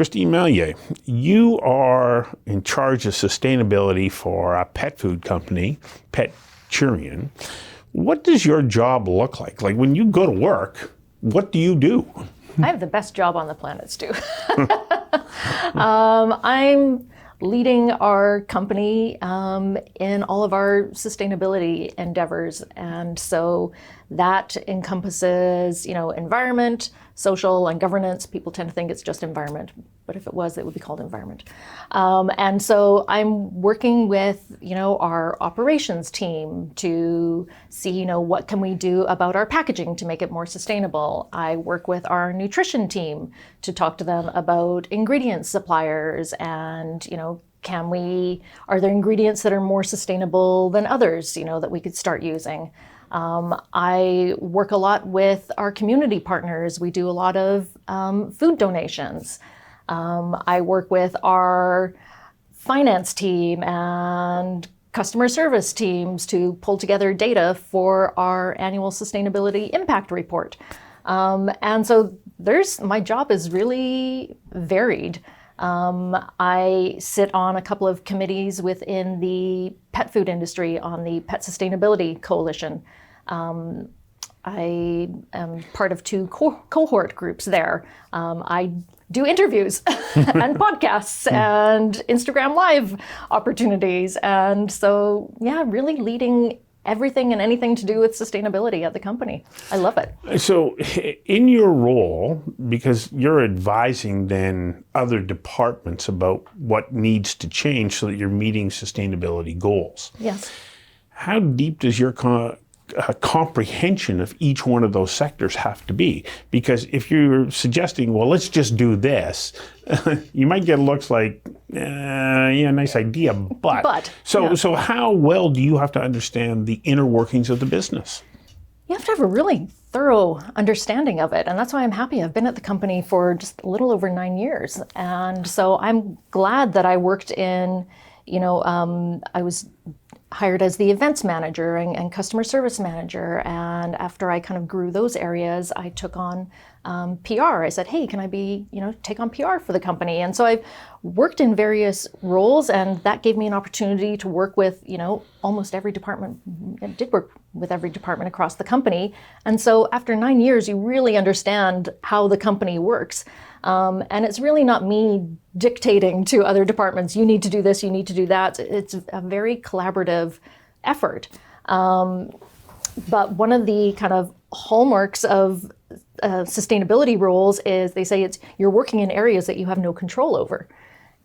Christine Mallier, you are in charge of sustainability for a pet food company, Petcurean. What does your job look like? Like when you go to work, what do you do? I have the best job on the planet, Stu. I'm leading our company in all of our sustainability endeavors. And so that encompasses, environment, social, and governance. People tend to think it's just environment, but if it was, it would be called environment. And so I'm working with, our operations team to see, what can we do about our packaging to make it more sustainable. I work with our nutrition team to talk to them about ingredient suppliers and, are there ingredients that are more sustainable than others, that we could start using? I work a lot with our community partners. We do a lot of food donations. I work with our finance team and customer service teams to pull together data for our annual sustainability impact report. And so my job is really varied. I sit on a couple of committees within the pet food industry on the Pet Sustainability Coalition. I am part of two cohort groups there. I do interviews and podcasts and Instagram Live opportunities. And so, really leading everything and anything to do with sustainability at the company. I love it. So in your role, because you're advising then other departments about what needs to change so that you're meeting sustainability goals. Yes. How deep does your comprehension of each one of those sectors have to be? Because if you're suggesting, well, let's just do this, you might get looks like, nice idea, but. So how well do you have to understand the inner workings of the business? You have to have a really thorough understanding of it. And that's why I'm happy. I've been at the company for just a little over 9 years. And so I'm glad that I worked in, I was hired as the events manager and customer service manager. And after I kind of grew those areas, I took on PR. I said, hey, can I take on PR for the company? And so I've worked in various roles, and that gave me an opportunity to work with, almost every department. I did work with every department across the company. And so after 9 years, you really understand how the company works. And it's really not me dictating to other departments, you need to do this, you need to do that. It's a very collaborative effort. But one of the kind of hallmarks of sustainability roles is they say you're working in areas that you have no control over.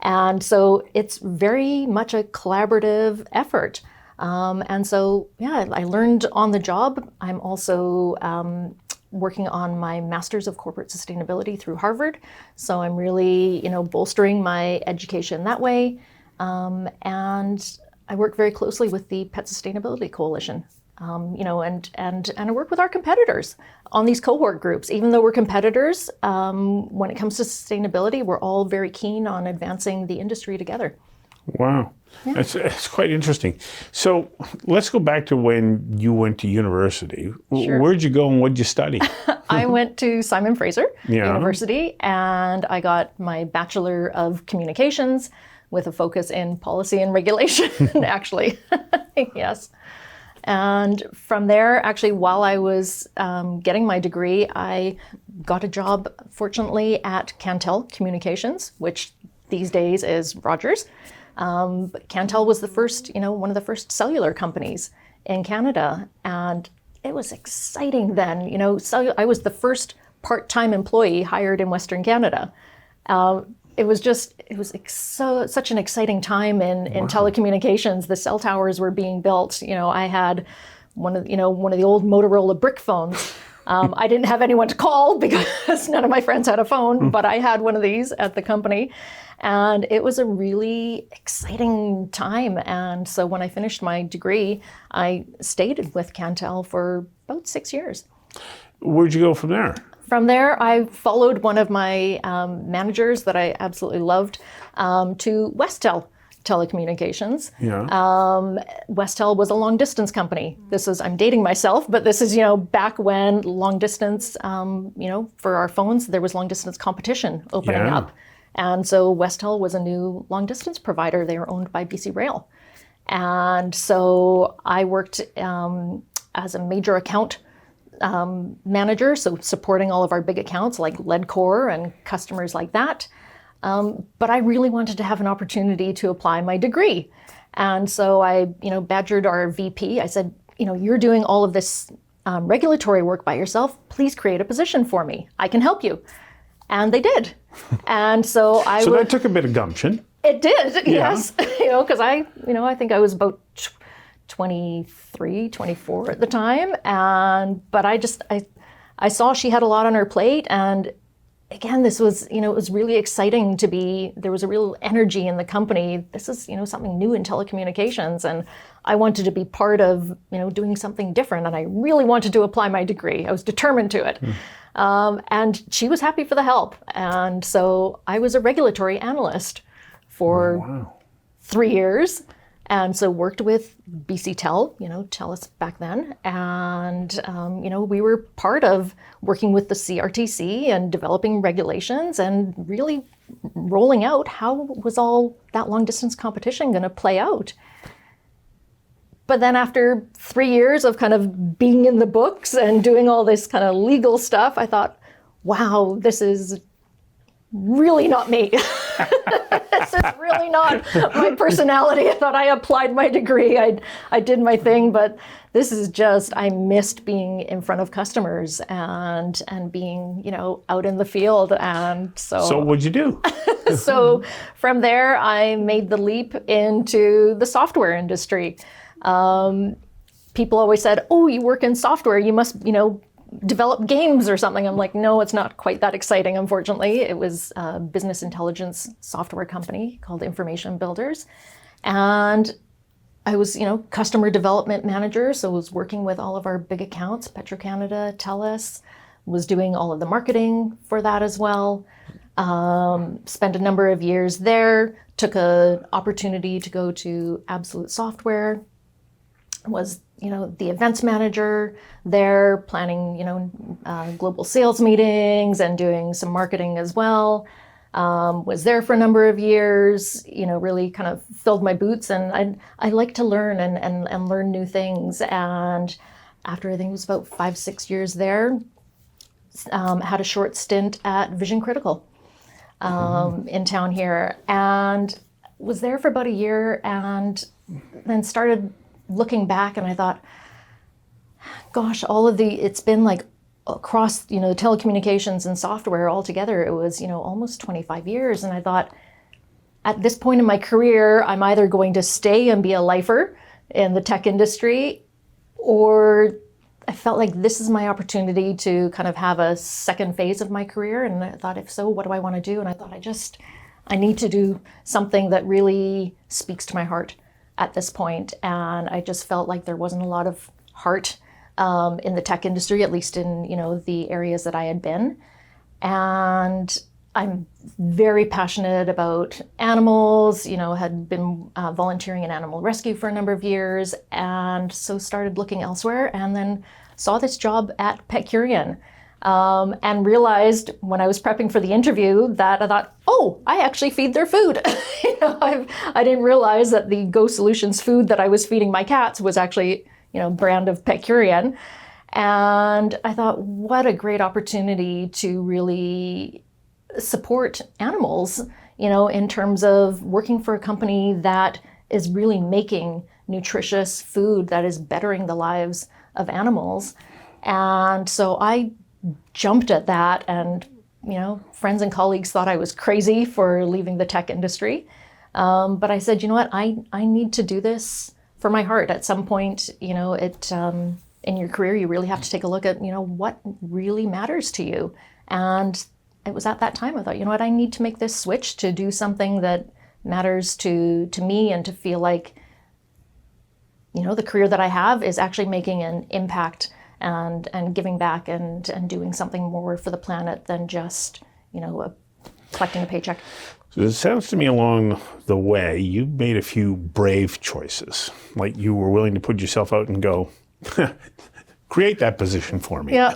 And so it's very much a collaborative effort. And so, I learned on the job. I'm also working on my Master's of Corporate Sustainability through Harvard. So I'm really, bolstering my education that way. And I work very closely with the Pet Sustainability Coalition, and I work with our competitors on these cohort groups. Even though we're competitors, when it comes to sustainability, we're all very keen on advancing the industry together. Wow. Yeah. It's quite interesting. So let's go back to when you went to university. Sure. Where'd you go and what'd you study? I went to Simon Fraser University, and I got my Bachelor of Communications with a focus in policy and regulation, actually. Yes. And from there, actually, while I was getting my degree, I got a job, fortunately, at Telecommunications, which these days is Rogers. But Cantel was the first, one of the first cellular companies in Canada. And it was exciting then. I was the first part-time employee hired in Western Canada. It was such an exciting time in telecommunications. The cell towers were being built. I had one of the old Motorola brick phones. I didn't have anyone to call because none of my friends had a phone, but I had one of these at the company. And it was a really exciting time. And so when I finished my degree, I stayed with Cantel for about 6 years. Where'd you go from there? From there, I followed one of my managers that I absolutely loved to Westel Telecommunications. Yeah. Westel was a long distance company. I'm dating myself, but this is, back when long distance, for our phones, there was long distance competition opening up. And so Westel was a new long distance provider. They were owned by BC Rail. And so I worked as a major account manager, so supporting all of our big accounts like Ledcor and customers like that. But I really wanted to have an opportunity to apply my degree. And so I, badgered our VP. I said, you're doing all of this regulatory work by yourself. Please create a position for me. I can help you. And they did. And so So that took a bit of gumption. It did, yes. Because I think I was about 23, 24 at the time. But I saw she had a lot on her plate. And again, this was, it was really exciting there was a real energy in the company. This is, something new in telecommunications. And I wanted to be part of, doing something different. And I really wanted to apply my degree. I was determined to it. And she was happy for the help. And so I was a regulatory analyst for 3 years. And so worked with BC Tel, TELUS back then. And, we were part of working with the CRTC and developing regulations and really rolling out how was all that long distance competition going to play out. But then after 3 years of kind of being in the books and doing all this kind of legal stuff, I thought, wow, this is really not me. This is really not my personality. I thought I applied my degree. I did my thing, but this is just, I missed being in front of customers and being, out in the field. And so what'd you do? So from there, I made the leap into the software industry. People always said, oh, you work in software, you must, develop games or something. I'm like, no, it's not quite that exciting, unfortunately. It was a business intelligence software company called Information Builders. And I was, customer development manager. So I was working with all of our big accounts, Petro-Canada, TELUS, was doing all of the marketing for that as well. Spent a number of years there, took an opportunity to go to Absolute Software, was the events manager there, planning global sales meetings and doing some marketing as well. Was there for a number of years, really kind of filled my boots, and I like to learn and learn new things. And after I think it was about 5-6 years there, had a short stint at Vision Critical in town here, and was there for about a year, and then started looking back, and I thought, gosh, it's been like across, telecommunications and software altogether, it was, almost 25 years. And I thought, at this point in my career, I'm either going to stay and be a lifer in the tech industry, or I felt like this is my opportunity to kind of have a second phase of my career. And I thought, if so, what do I want to do? And I thought, I need to do something that really speaks to my heart at this point. And I just felt like there wasn't a lot of heart in the tech industry, at least in, the areas that I had been. And I'm very passionate about animals, had been volunteering in animal rescue for a number of years, and so started looking elsewhere, and then saw this job at Petcurean. And realized when I was prepping for the interview that I thought, oh, I actually feed their food. I didn't realize that the Go Solutions food that I was feeding my cats was actually, brand of Petcurean. And I thought, what a great opportunity to really support animals, in terms of working for a company that is really making nutritious food that is bettering the lives of animals. And so I jumped at that, and friends and colleagues thought I was crazy for leaving the tech industry, but I said, what, I need to do this for my heart. At some point, in your career, you really have to take a look at what really matters to you. And it was at that time I thought, I need to make this switch to do something that matters to me, and to feel like the career that I have is actually making an impact and giving back and doing something more for the planet than just, collecting a paycheck. So it sounds to me along the way, you made a few brave choices. Like you were willing to put yourself out and go, create that position for me. Yeah.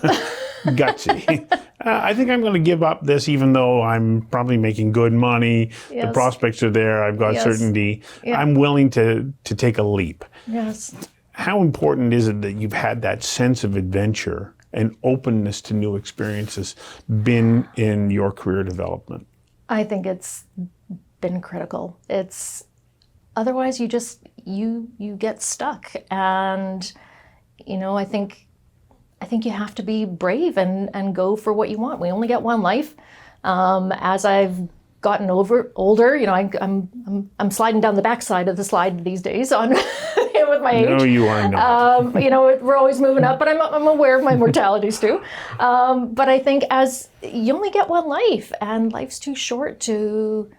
Gutsy. I think I'm going to give up this, even though I'm probably making good money. The Yes. prospects are there. I've got Yes. certainty. Yeah. I'm willing to take a leap. Yes. How important is it that you've had that sense of adventure and openness to new experiences been in your career development? I think it's been critical. It's otherwise you just you get stuck, and I think you have to be brave and go for what you want. We only get one life. As I've gotten older, I'm sliding down the backside of the slide these days on with my age. No, you are not. We're always moving up, but I'm aware of my mortalities too. But I think as you only get one life, and life's too short to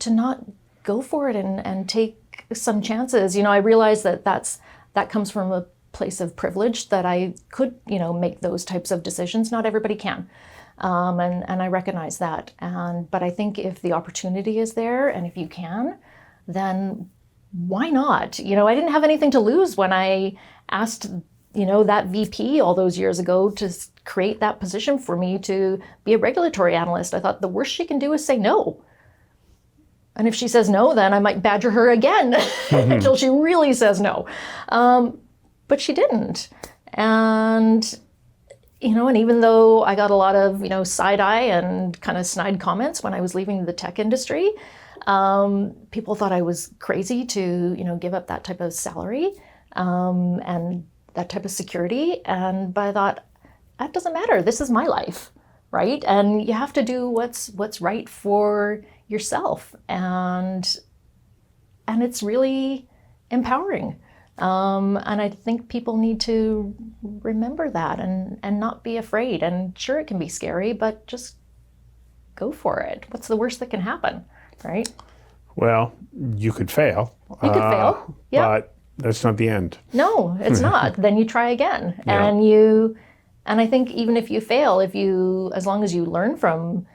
not go for it and take some chances. I realize that comes from a place of privilege, that I could, make those types of decisions. Not everybody can. And I recognize that. But I think if the opportunity is there and if you can, then why not? I didn't have anything to lose when I asked, that VP all those years ago to create that position for me to be a regulatory analyst. I thought the worst she can do is say no. And if she says no, then I might badger her again until she really says no. But she didn't. And even though I got a lot of, side eye and kind of snide comments when I was leaving the tech industry, people thought I was crazy to, give up that type of salary and that type of security. But I thought, that doesn't matter. This is my life, right? And you have to do what's right for yourself. And it's really empowering. And I think people need to remember that and not be afraid. And sure, it can be scary, but just go for it. What's the worst that can happen, right? Well, you could fail. You could fail, yeah. But that's not the end. No, it's not. Then you try again. Yeah. And I think even if you fail, as long as you learn from,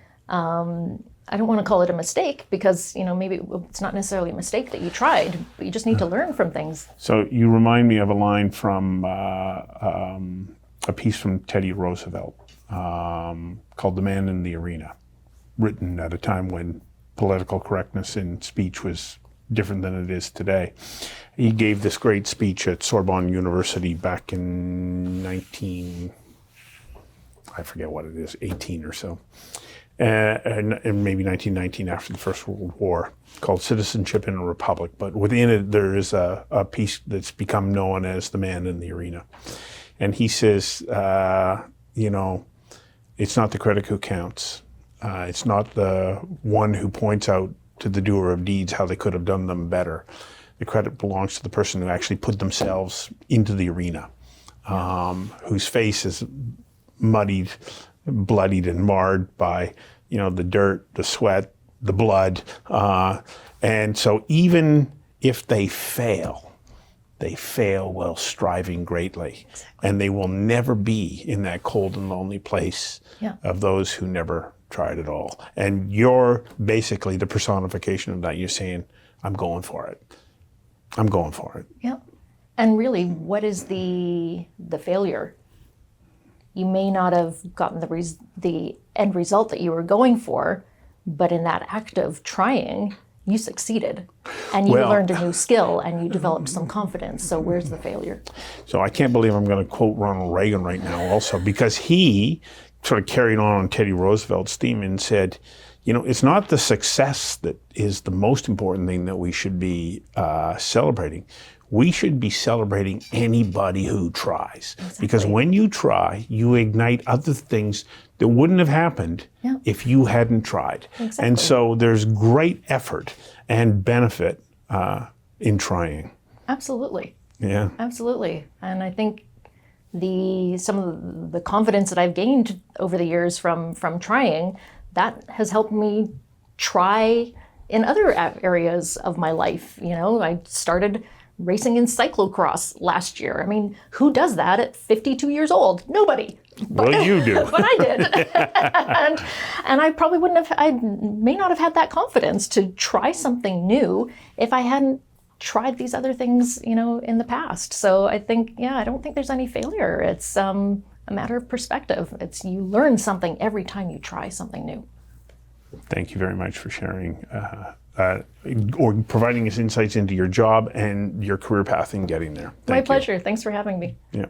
I don't want to call it a mistake, because maybe it's not necessarily a mistake that you tried, but you just need to learn from things. So you remind me of a line from a piece from Teddy Roosevelt called "The Man in the Arena," written at a time when political correctness in speech was different than it is today. He gave this great speech at Sorbonne University back in I forget what it is, 18 or so. And maybe 1919, after the First World War, called "Citizenship in a Republic." But within it, there is a piece that's become known as "The Man in the Arena." And he says, it's not the critic who counts. It's not the one who points out to the doer of deeds how they could have done them better. The credit belongs to the person who actually put themselves into the arena, whose face is muddied, bloodied and marred by, the dirt, the sweat, the blood. And so even if they fail while striving greatly. Exactly. And they will never be in that cold and lonely place of those who never tried at all. And you're basically the personification of that. You're saying, I'm going for it. I'm going for it. Yeah. And really, what is the failure? You may not have gotten the end result that you were going for, but in that act of trying, you succeeded. And you learned a new skill and you developed some confidence. So where's the failure? So I can't believe I'm going to quote Ronald Reagan right now also, because he sort of carried on Teddy Roosevelt's theme and said, it's not the success that is the most important thing that we should be celebrating. We should be celebrating anybody who tries. Exactly. Because when you try, you ignite other things that wouldn't have happened if you hadn't tried. Exactly. And so there's great effort and benefit in trying. Absolutely. Yeah. Absolutely. And I think some of the confidence that I've gained over the years from trying, that has helped me try in other areas of my life. I started racing in cyclocross last year. I mean, who does that at 52 years old? Nobody. Well, you do. But I did. and I probably I may not have had that confidence to try something new if I hadn't tried these other things, in the past. So I think, I don't think there's any failure. It's a matter of perspective. It's you learn something every time you try something new. Thank you very much for sharing or providing us insights into your job and your career path in getting there. My pleasure. Thanks for having me. Yeah.